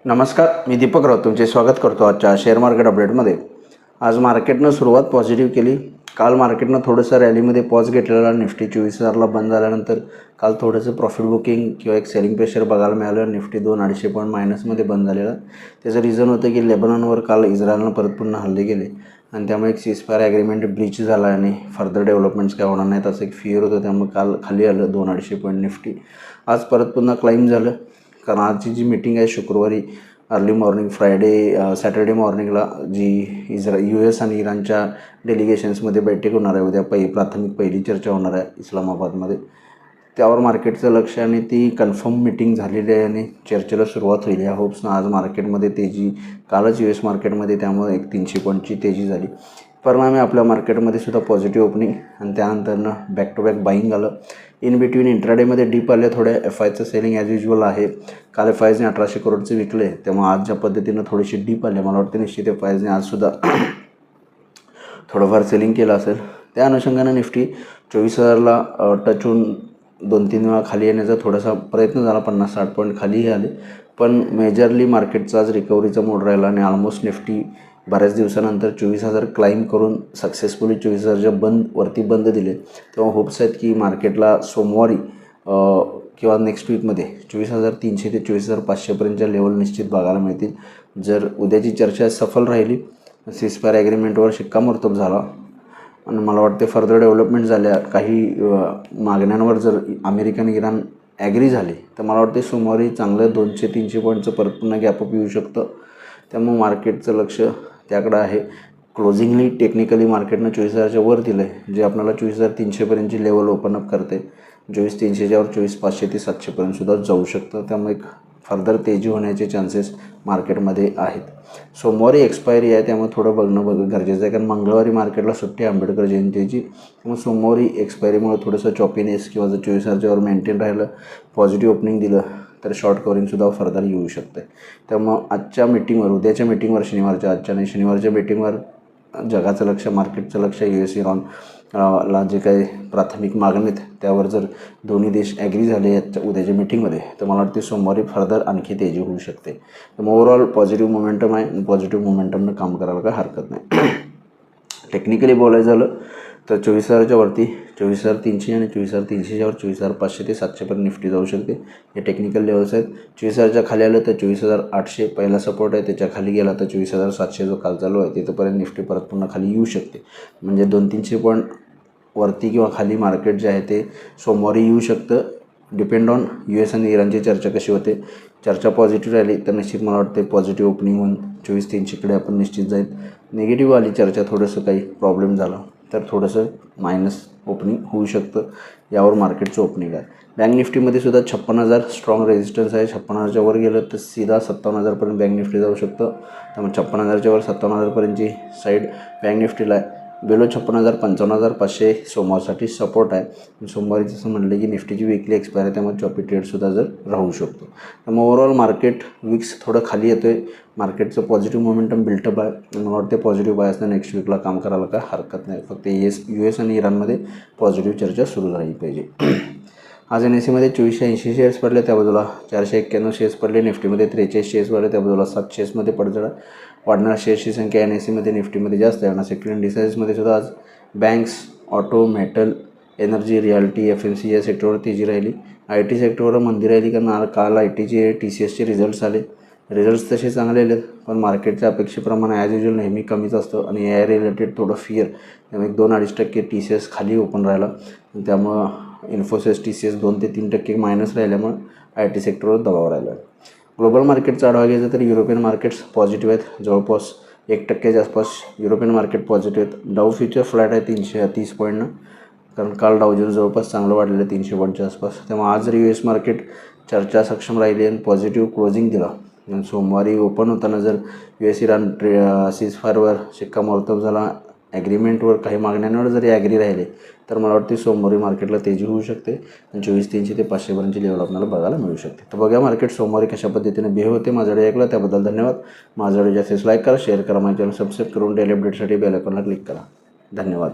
नमस्कार, मी दीपक राऊत तुमचे स्वागत करतो आजच्या शेअर मार्केट अपडेटमध्ये. आज मार्केटनं सुरुवात पॉझिटिव्ह केली. काल मार्केटनं थोडंसं रॅलीमध्ये पॉज घेतलेला. निफ्टी 24,000ला बंद झाल्यानंतर काल थोडंसं प्रॉफिट बुकिंग किंवा एक सेलिंग प्रेशर बघायला मिळालं. निफ्टी 200-250 पॉईंट मायनसमध्ये बंद झालेला. त्याचं रिझन होतं की लेबनॉनवर काल इस्रायलनं परत पुन्हा हल्ले केले आणि त्यामुळे एक सीजफायर ॲग्रीमेंट ब्रीच झाला आणि फर्दर डेव्हलपमेंट्स काय होणार नाहीत असं एक फिअर होतं. त्यामुळे काल खाली आलं 200-250 पॉईंट निफ्टी. आज परत पुन्हा क्लाइम झालं कारण आजची जी मीटिंग आहे शुक्रवारी अर्ली मॉर्निंग सॅटर्डे मॉर्निंगला जी US आणि इराणच्या डेलिगेशन्समध्ये बैठक होणार आहे. उद्या पहिली चर्चा होणार आहे इस्लामाबादमध्ये. त्यावर मार्केटचं लक्ष आणि ती कन्फर्म मीटिंग झालेली आहे आणि चर्चेला सुरुवात होईल या होप्सनं आज मार्केटमध्ये तेजी. कालच US मार्केटमध्ये त्यामुळे एक 300 पॉईंटची तेजी झाली. परिणामी आपल्या मार्केटमध्ये सुद्धा पॉझिटिव्ह ओपनिंग आणि त्यानंतरनं बॅक टू बॅक बाईंग आलं. इन बिटवीन इंट्राडेमध्ये डीप आले. थोड्या FIचं सेलिंग ॲज युजल आहे. काल FIने 1800 करोडचे विकले, त्यामुळे आज ज्या पद्धतीनं थोडीशी डीप आले मला वाटतं निश्चित FIने आजसुद्धा थोडंफार सेलिंग केलं असेल. त्या अनुषंगानं निफ्टी 24,000ला टच होऊन 2-3 वेळा खाली येण्याचा थोडासा प्रयत्न झाला. 50-60 पॉईंट खालीही आले, पण मेजरली मार्केटचा आज रिकव्हरीचा मोड राहिला आणि ऑलमोस्ट निफ्टी बऱ्याच दिवसानंतर 24,000 क्लाइम करून सक्सेसफुली 24,000च्या वरती बंद दिले. तेव्हा होप्स आहेत की मार्केटला सोमवारी किंवा नेक्स्ट वीकमध्ये 24,300 ते 24,500पर्यंतच्या लेवल निश्चित बघायला मिळतील. जर उद्याची चर्चा सफल राहिली, सीजफायर ॲग्रीमेंटवर शिक्कामोर्तब झाला आणि मला वाटते फर्दर डेव्हलपमेंट झाल्या, काही मागण्यांवर जर अमेरिका आणि इराण ॲग्री झाले तर मला वाटते सोमवारी चांगलं 200-300 पॉईंटचं परत पुन्हा गॅपअप येऊ शकतं. त्यामुळे मार्केटचं लक्ष त्याकडं आहे. क्लोजिंगली टेक्निकली मार्केटनं 24,000च्या वर दिलं आहे, जे आपल्याला 24,300पर्यंतची लेवल ओपन अप करते. 24,300च्या वर 24,500 ते 700पर्यंतसुद्धा जाऊ शकतं. त्यामुळे एक फर्दर तेजी होण्याचे चान्सेस मार्केटमध्ये आहेत. सोमवारी एक्सपायरी आहे, त्यामुळे थोडं बघणं गरजेचं आहे कारण मंगळवारी मार्केटला सुट्टी आंबेडकर जयंतीची. त्यामुळे सोमवारी एक्सपायरीमुळे थोडंसं चॉपीनेस किंवा जर 24,000च्या वर मेंटेन राहिलं, पॉझिटिव्ह ओपनिंग दिलं तर शॉर्ट कवरिंगसुद्धा फर्दर येऊ शकते. त्यामुळं आजच्या मीटिंगवर, उद्याच्या मीटिंगवर, आजच्या नाही शनिवारच्या मीटिंगवर जगाचं लक्ष, मार्केटचं लक्ष US इराणला जे काही प्राथमिक मागणी आहेत त्यावर जर दोन्ही देश ॲग्री झाले उद्याच्या मीटिंगमध्ये तर मला वाटते सोमवारी फर्दर आणखी तेजी होऊ शकते. त्यामुळे ओव्हरऑल पॉझिटिव्ह मोमेंटम आहे आणि पॉझिटिव्ह मोमेंटमनं काम करायला काय हरकत नाही. टेक्निकली बोलायचं झालं तर 24,000च्या वरती 24,300 आणि 24,300च्या वर 24,500 ते 700पर्यंत निफ्टी जाऊ शकते. हे टेक्निकल लेवल्स आहेत. 24,000च्या खाली आलं तर 24,800 पहिला सपोर्ट आहे, त्याच्या खाली गेला तर 24,700 जो काल चालू आहे तिथंपर्यंत निफ्टी परत पुन्हा खाली येऊ शकते. म्हणजे 200-300 पॉईंट वरती किंवा खाली मार्केट जे आहे ते सोमवारी येऊ शकतं. डिपेंड ऑन US आणि इराणची चर्चा कशी होते. चर्चा पॉझिटिव्ह राहिली तर निश्चित मला वाटते पॉझिटिव्ह ओपनिंग होऊन 24,300कडे आपण निश्चित जाईल. निगेटिव्ह आली चर्चा, थोडंसं काही प्रॉब्लेम झाला तर थोडंसं मायनस ओपनिंग होऊ शकतं. यावर मार्केटचं ओपनिंग आहे. बँक निफ्टीमध्ये सुद्धा 56,000 स्ट्रॉंग रेजिस्टन्स आहे. 56,000च्या वर गेलं तर सीधा 57,000पर्यंत बँक निफ्टी जाऊ शकतं. त्यामुळे 56,000च्या वर 57,000पर्यंतची साईड बँक निफ्टीला आहे. बेलो 56,000 55,500 सोमवारसाठी सपोर्ट आहे. सोमवारी जसं म्हटलं की निफ्टीची विकली एक्सपायर आहे, त्यामुळे चॉपी ट्रेडसुद्धा जर राहू शकतो. त्यामुळे ओव्हरऑल मार्केट विक्स थोडं खाली येतो आहे. मार्केटचं पॉझिटिव्ह मोमेंटम बिल्टअप आहे. मला वाटते पॉझिटिव्ह बायसनं नेक्स्ट वीकला काम करायला काय हरकत नाही. फक्त US आणि इराणमध्ये पॉझिटिव्ह चर्चा सुरू झाली पाहिजे. आज NSEमध्ये 2480 शेअर्स पडले, त्या बाजूला 491 शेअर्स पडले. निफ्टीमध्ये 43 शेअर्स पडले, त्या बाजूला 7 शेअर्समध्ये पडझड. वाढणाऱ्या शेअर्सची संख्या NSEमध्ये निफ्टीमध्ये जास्त आहे. सेक्टर इंडिसेसमध्ये सुद्धा आज banks, auto, metal, energy, reality, FMC या सेक्टरवर तेजी राहिली. IT सेक्टरवर मंदी राहिली कारण काल ITचे TCSचे रिझल्ट्स आले. रिझल्ट्स तसे चांगले आले पण मार्केटच्या अपेक्षेप्रमाणे ॲज युजल नेहमी कमीच असतं आणि AI रिलेटेड थोडं फिअर, त्यामुळे 2-2.5% TCS खाली ओपन राहिला. त्यामुळं इन्फोसिस TCS 2 ते 3% मायनस राहिल्यामुळे IT सेक्टरवर दबाव राहिला. ग्लोबल मार्केटचा आढावा घ्यायचा तर युरोपियन मार्केट्स पॉझिटिव्ह आहेत. जवळपास 1%च्या आसपास युरोपियन मार्केट पॉझिटिव्ह आहेत. डाऊ फ्युचर फ्लॅट आहे 330 पॉईंटनं, कारण काल डाऊ जोन्स जवळपास चांगलं वाढलेलं 300 पॉईंटच्या आसपास. त्यामुळे आज जर US मार्केट चर्चा सक्षम राहिली आणि पॉझिटिव्ह क्लोजिंग दिला आणि सोमवारी ओपन होताना जर US इराण सीजफायरवर शिक्कामोर्तब झाला, ॲग्रीमेंटवर काही मागण्यांवर जरी ॲग्री राहिले तर मला वाटते सोमवारी मार्केटला तेजी होऊ शकते आणि 24,300 ते 500पर्यंतची लेवल आपल्याला बघायला मिळू शकते. तर बघा मार्केट सोमवारी कशा पद्धतीने बिहेव होते. माझ्याकडे ऐकलं त्याबद्दल धन्यवाद. माझ्याकडे जास्तीत लाईक करा, शेअर करा, माझ्या चॅनल सबस्क्राईब करून डेली अपडेटसाठी बेल आयकॉनला क्लिक करा. धन्यवाद.